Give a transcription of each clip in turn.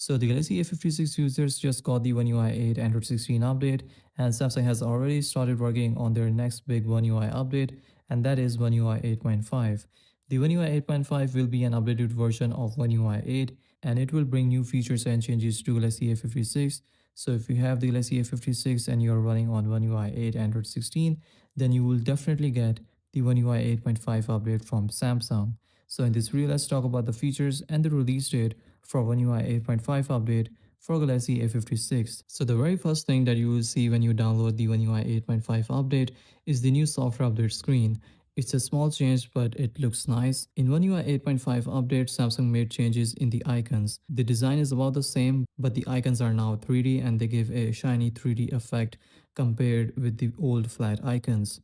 So the Galaxy A56 users just got the One UI 8 Android 16 update, and Samsung has already started working on their next big One UI update, and that is One UI 8.5. The One UI 8.5 will be an updated version of One UI 8, and it will bring new features and changes to Galaxy A56. So if you have the Galaxy A56 and you're running on One UI 8 Android 16, then you will definitely get the One UI 8.5 update from Samsung. So in this video, let's talk about the features and the release date for One UI 8.5 update for Galaxy A56. So the very first thing that you will see when you download the One UI 8.5 update is the new software update screen. It's a small change, but it looks nice. In One UI 8.5 update, Samsung made changes in the icons. The design is about the same, but the icons are now 3D and they give a shiny 3D effect compared with the old flat icons.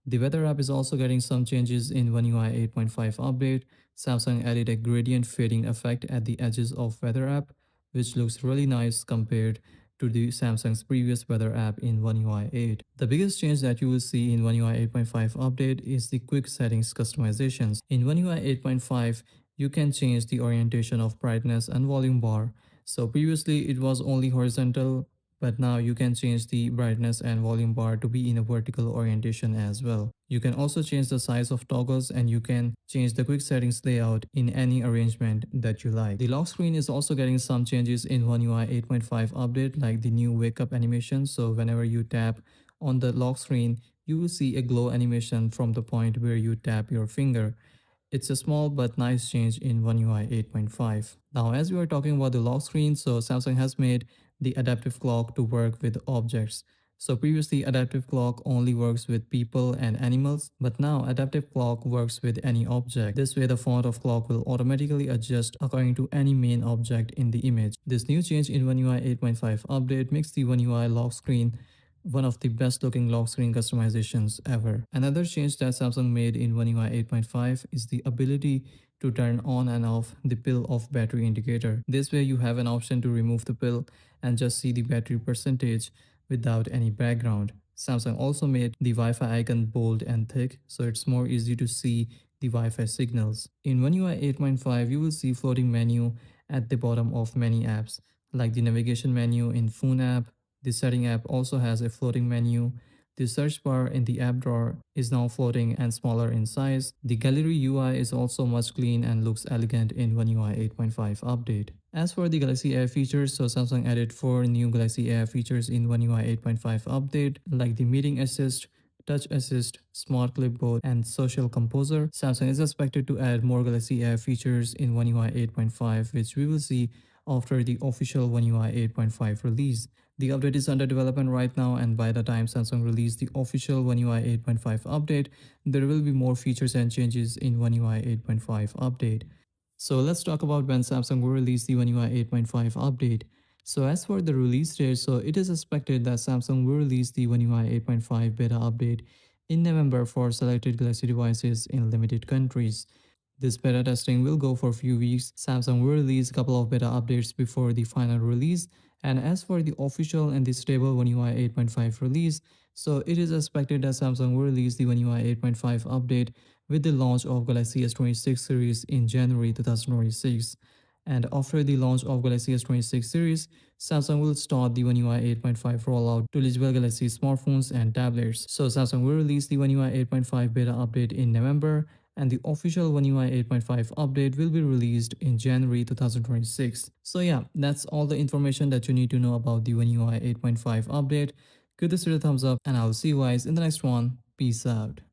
The weather app is also getting some changes in One UI 8.5 update. Samsung added a gradient fading effect at the edges of weather app, which looks really nice compared to the Samsung's previous weather app in One UI 8. The biggest change that you will see in One UI 8.5 update is the quick settings customizations. In One UI 8.5, you can change the orientation of brightness and volume bar. So previously it was only horizontal, but now you can change the brightness and volume bar to be in a vertical orientation as well. You can also change the size of toggles, and you can change the quick settings layout in any arrangement that you like. The lock screen is also getting some changes in One UI 8.5 update, like the new wake up animation. So whenever you tap on the lock screen, you will see a glow animation from the point where you tap your finger. It's a small but nice change in One UI 8.5. Now, as we are talking about the lock screen, so Samsung has made the adaptive clock to work with objects. So previously, adaptive clock only works with people and animals, but now adaptive clock works with any object. This way, the font of clock will automatically adjust according to any main object in the image. This new change in One UI 8.5 update makes the One UI lock screen one of the best looking lock screen customizations ever. Another change that Samsung made in One UI 8.5 is the ability to turn on and off the pill off battery indicator. This way you have an option to remove the pill and just see the battery percentage without any background. Samsung also made the Wi-Fi icon bold and thick, so it's more easy to see the Wi-Fi signals. In One UI 8.5, you will see floating menu at the bottom of many apps, like the navigation menu in Phone app. The setting app also has a floating menu. The search bar in the app drawer is now floating and smaller in size. The gallery UI is also much clean and looks elegant in One UI 8.5 update. As for the Galaxy Air features, so Samsung added 4 new Galaxy Air features in One UI 8.5 update, like the meeting assist, touch assist, smart clipboard, and social composer. Samsung is expected to add more Galaxy Air features in One UI 8.5, which we will see after the official One UI 8.5 release. The update is under development right now, and by the time Samsung release the official One UI 8.5 update, there will be more features and changes in One UI 8.5 update. So let's talk about when Samsung will release the One UI 8.5 update. So as for the release date, so it is expected that Samsung will release the One UI 8.5 beta update in November for selected Galaxy devices in limited countries. This beta testing will go for a few weeks. Samsung will release a couple of beta updates before the final release. And as for the official and the stable One UI 8.5 release, so it is expected that Samsung will release the One UI 8.5 update with the launch of Galaxy S26 series in January 2026. And after the launch of Galaxy S26 series, Samsung will start the One UI 8.5 rollout to eligible Galaxy smartphones and tablets. So Samsung will release the One UI 8.5 beta update in November, and the official One UI 8.5 update will be released in January 2026. So yeah, that's all the information that you need to know about the One UI 8.5 update. Give this video a thumbs up, and I'll see you guys in the next one. Peace out.